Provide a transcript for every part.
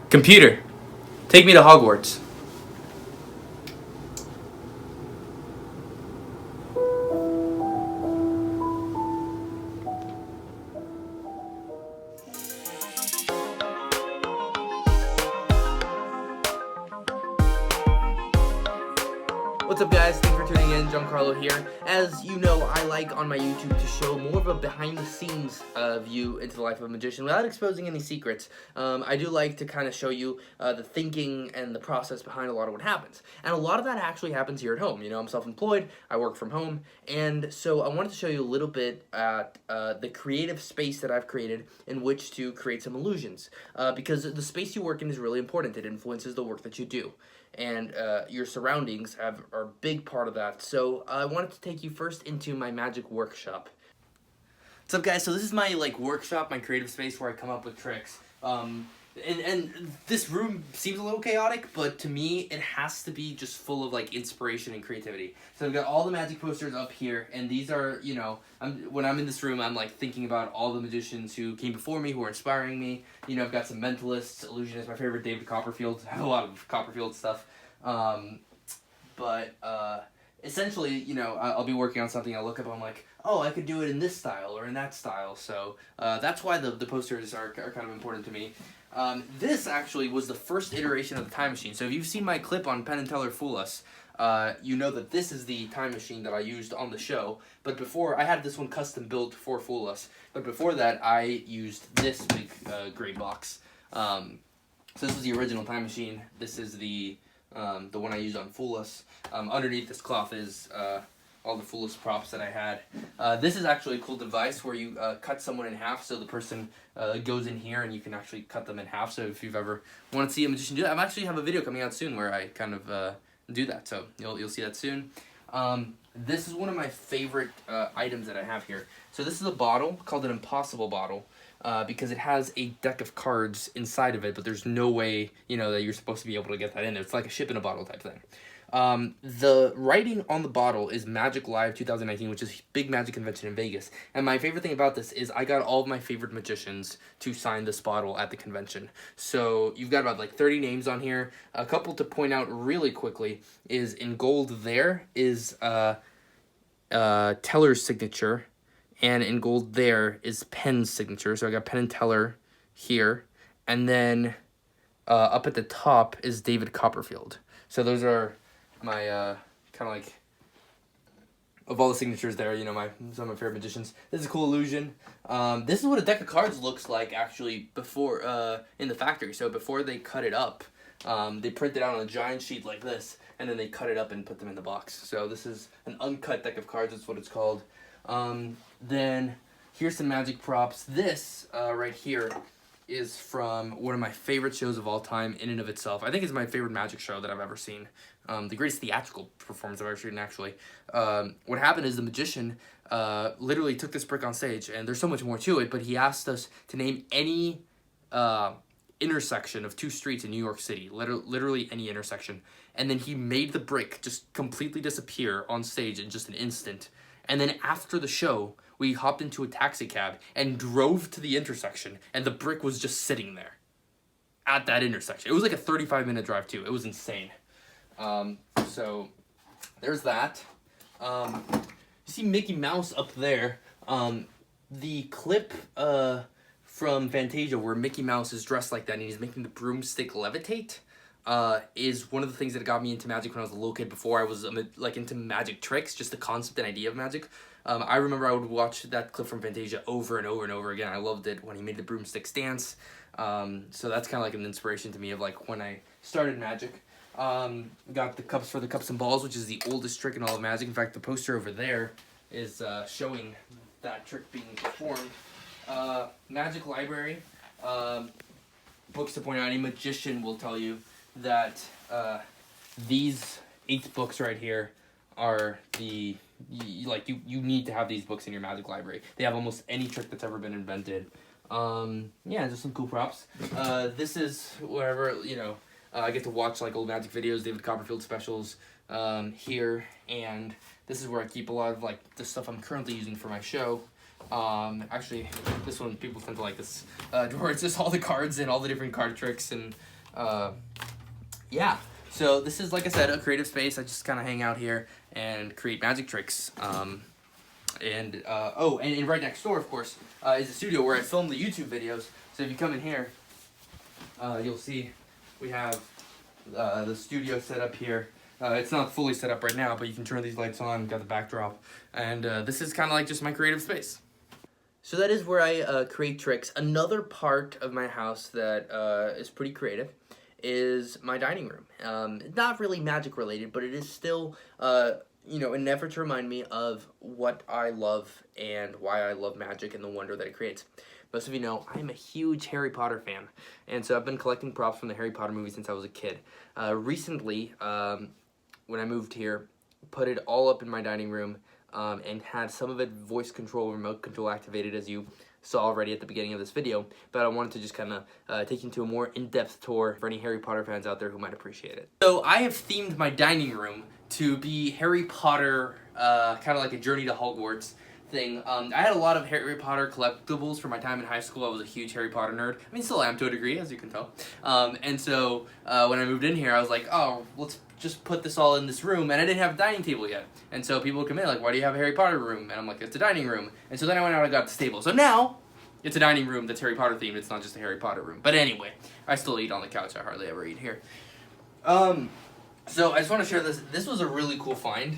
Computer, take me to Hogwarts. What's up, guys? Thanks for tuning in. Giancarlo here. As you know, I like on my YouTube to show more of a behind-the-scenes view into the life of a magician without exposing any secrets. I do like to kind of show you the thinking and the process behind a lot of what happens. And a lot of that actually happens here at home. You know, I'm self-employed, I work from home, and so I wanted to show you a little bit at the creative space that I've created in which to create some illusions. Because the space you work in is really important. It influences the work that you do. And your surroundings are a big part of that. So I wanted to take you first into my magic workshop. What's up, guys? So this is my workshop, my creative space where I come up with tricks. And this room seems a little chaotic, but to me it has to be just full of inspiration and creativity. So I've got all the magic posters up here, and these are, you know, when I'm in this room, I'm thinking about all the magicians who came before me, who are inspiring me. You know, I've got some mentalists, illusionists. My favorite, David Copperfield. I have a lot of Copperfield stuff. Essentially, you know, I'll be working on something, I'll look up, I'm like, oh, I could do it in this style or in that style. So that's why the posters are kind of important to me. This actually was the first iteration of the time machine. So if you've seen my clip on Penn and Teller Fool Us, you know that this is the time machine that I used on the show. But before, I had this one custom built for Fool Us. But before that, I used this big gray box. So this is the original time machine. This is the one I used on Fool Us. Underneath this cloth is all the Fool Us props that I had. This is actually a cool device where you cut someone in half, so the person goes in here and you can actually cut them in half. So if you've ever want to see a magician do that, I actually have a video coming out soon where I kind of do that. So you'll see that soon. This is one of my favorite items that I have here. So this is a bottle called an impossible bottle. Because it has a deck of cards inside of it, but there's no way, you know, that you're supposed to be able to get that in there. It's like a ship in a bottle type thing. The writing on the bottle is Magic Live 2019, which is a big magic convention in Vegas. And my favorite thing about this is I got all of my favorite magicians to sign this bottle at the convention. So you've got about 30 names on here. A couple to point out really quickly is in gold there is Teller's signature. And in gold there is Penn's signature. So I got Penn and Teller here. And then up at the top is David Copperfield. So those are my kind of of all the signatures there, you know, some of my favorite magicians. This is a cool illusion. This is what a deck of cards looks like actually before in the factory. So before they cut it up, they print it out on a giant sheet like this, and then they cut it up and put them in the box. So this is an uncut deck of cards. That's what it's called. Then here's some magic props. This right here is from one of my favorite shows of all time in and of itself. I think it's my favorite magic show that I've ever seen. The greatest theatrical performance I've ever seen, actually. What happened is the magician literally took this brick on stage, and there's so much more to it, but he asked us to name any intersection of two streets in New York City, literally any intersection. And then he made the brick just completely disappear on stage in just an instant. And then after the show, we hopped into a taxi cab and drove to the intersection, and the brick was just sitting there at that intersection. It was like a 35-minute drive, too. It was insane. So there's that. You see Mickey Mouse up there. The clip from Fantasia where Mickey Mouse is dressed like that and he's making the broomstick levitate is one of the things that got me into magic when I was a little kid. Before I was into magic tricks, just the concept and idea of magic. I remember I would watch that clip from Fantasia over and over and over again. I loved it when he made the broomstick dance. So that's kind of an inspiration to me of when I started magic. Got the cups for the cups and balls, which is the oldest trick in all of magic. In fact, the poster over there is showing that trick being performed. Magic library. Books to point out. Any magician will tell you that these 8 books right here are you need to have these books in your magic library. They have almost any trick that's ever been invented. Yeah, just some cool props. This is wherever, you know, I get to watch old magic videos, David Copperfield specials here, and this is where I keep a lot of the stuff I'm currently using for my show. Actually, this one, people tend to like this drawer. It's just all the cards and all the different card tricks and Yeah. So this is, like I said, a creative space. I just kind of hang out here and create magic tricks. And right next door, of course, is a studio where I film the YouTube videos. So if you come in here, you'll see we have the studio set up here. It's not fully set up right now, but you can turn these lights on, got the backdrop. And this is kind of like just my creative space. So that is where I create tricks. Another part of my house that is pretty creative is my dining room. Not really magic related, but it is still, an effort to remind me of what I love and why I love magic and the wonder that it creates. Most of you know I'm a huge Harry Potter fan, and so I've been collecting props from the Harry Potter movies since I was a kid. Recently, when I moved here, put it all up in my dining room and had some of it voice control, remote control activated, as you saw already at the beginning of this video, but I wanted to just kind of take you into a more in-depth tour for any Harry Potter fans out there who might appreciate it. So I have themed my dining room to be Harry Potter, kind of like a journey to Hogwarts thing. I had a lot of Harry Potter collectibles from my time in high school. I was a huge Harry Potter nerd. I mean, still am to a degree, as you can tell. And so when I moved in here, I was like, oh, let's just put this all in this room, and I didn't have a dining table yet. And so people would come in like, why do you have a Harry Potter room? And I'm like, it's a dining room. And so then I went out and got this table. So now it's a dining room that's Harry Potter themed. It's not just a Harry Potter room. But anyway, I still eat on the couch. I hardly ever eat here. So I just want to share this. This was a really cool find.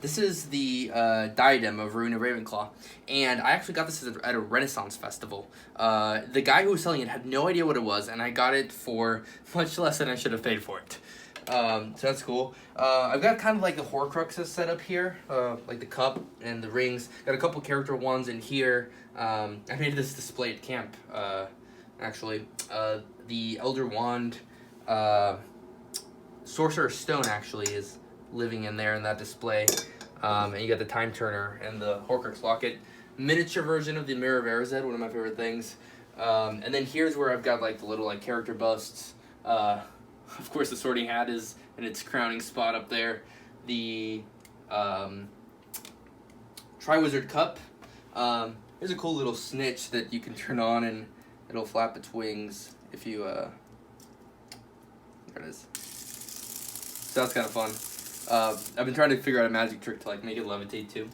This is the diadem of Rowena Ravenclaw, and I actually got this at a Renaissance festival. The guy who was selling it had no idea what it was, and I got it for much less than I should have paid for it. So that's cool. I've got kind of like the Horcruxes set up here, like the cup and the rings. Got a couple character wands in here. I made this display at camp, actually. The Elder Wand, Sorcerer's Stone actually is living in there in that display. And you got the Time Turner and the Horcrux Locket. Miniature version of the Mirror of Erised, one of my favorite things. And then here's where I've got like the little like character busts. Of course, the Sorting Hat is in its crowning spot up there. The Triwizard Cup. Here's a cool little snitch that you can turn on and it'll flap its wings if you, there it is. So that's kind of fun. I've been trying to figure out a magic trick to like make it levitate too.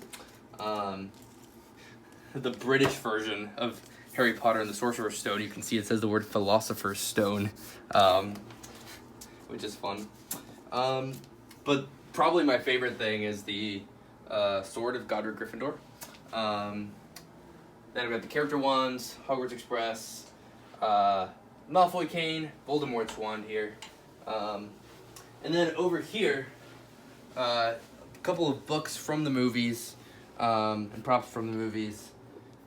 The British version of Harry Potter and the Sorcerer's Stone, you can see it says the word Philosopher's Stone, which is fun. But probably my favorite thing is the Sword of Godric Gryffindor. Then I've got the character wands, Hogwarts Express, Malfoy cane, Voldemort's wand here. And then over here, a couple of books from the movies, and props from the movies.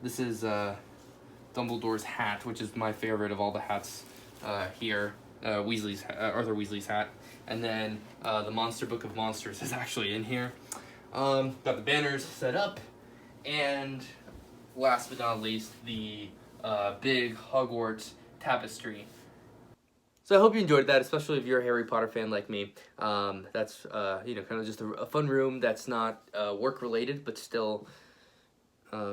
This is Dumbledore's hat, which is my favorite of all the hats here. Arthur Weasley's hat. And then the Monster Book of Monsters is actually in here. Got the banners set up. And last but not least, the big Hogwarts tapestry. So I hope you enjoyed that, especially if you're a Harry Potter fan like me. That's, kind of just a fun room that's not work-related, but still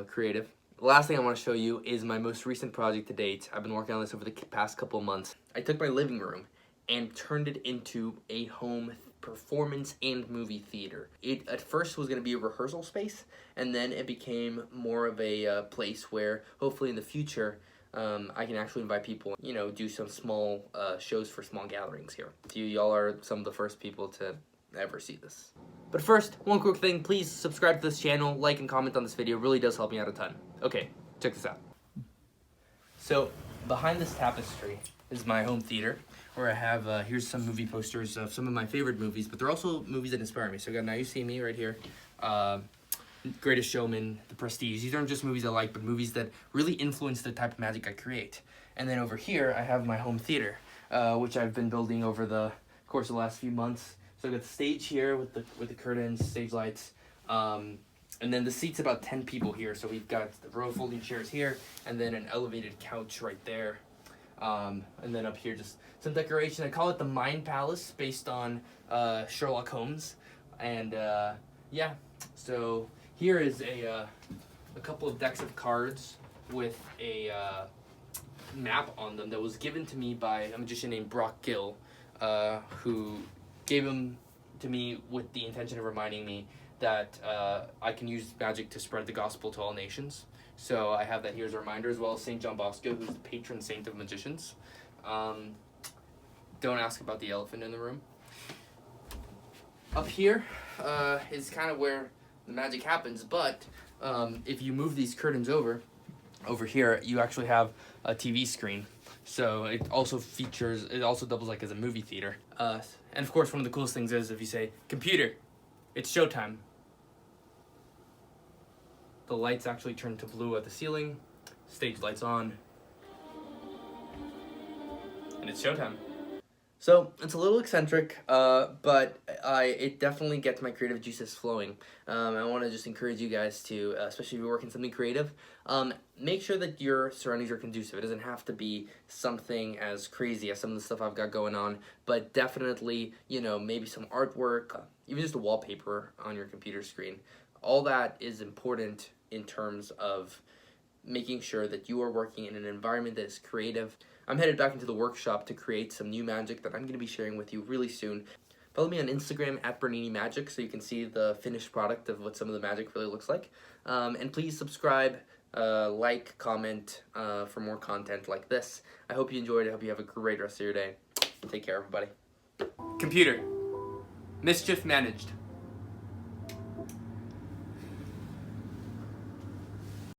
creative. The last thing I want to show you is my most recent project to date. I've been working on this over the past couple of months. I took my living room and turned it into a home performance and movie theater. It at first was going to be a rehearsal space, and then it became more of a place where hopefully in the future I can actually invite people, do some small shows for small gatherings here. Y'all are some of the first people to ever see this. But first, one quick thing, please subscribe to this channel, like and comment on this video, it really does help me out a ton. Okay, check this out. So, behind this tapestry is my home theater, where I have, here's some movie posters of some of my favorite movies, but they're also movies that inspire me. So I got Now You See Me right here, Greatest Showman, The Prestige. These aren't just movies I like, but movies that really influence the type of magic I create. And then over here, I have my home theater, which I've been building over the course of the last few months. So I've got the stage here with the curtains, stage lights, and then the seat's about 10 people here. So we've got the row of folding chairs here, and then an elevated couch right there. And then up here, just some decoration. I call it the Mind Palace, based on Sherlock Holmes. And yeah, so here is a couple of decks of cards with a map on them that was given to me by a magician named Brock Gill, who gave them to me with the intention of reminding me that I can use magic to spread the gospel to all nations. So I have that here as a reminder, as well as St. John Bosco, who's the patron saint of magicians. Don't ask about the elephant in the room. Up here is kind of where the magic happens, but if you move these curtains over here, you actually have a TV screen. So it also doubles like as a movie theater. And of course, one of the coolest things is if you say, "Computer, it's showtime," the lights actually turn to blue at the ceiling, stage lights on, and it's showtime. So it's a little eccentric, but it definitely gets my creative juices flowing. I want to just encourage you guys to, especially if you're working something creative, make sure that your surroundings are conducive. It doesn't have to be something as crazy as some of the stuff I've got going on, but definitely, maybe some artwork, even just a wallpaper on your computer screen. All that is important in terms of making sure that you are working in an environment that is creative. I'm headed back into the workshop to create some new magic that I'm going to be sharing with you really soon. Follow me on Instagram at Bernini Magic so you can see the finished product of what some of the magic really looks like. And please subscribe, like, comment for more content like this. I hope you enjoyed. I hope you have a great rest of your day. Take care, everybody. Computer. Mischief managed.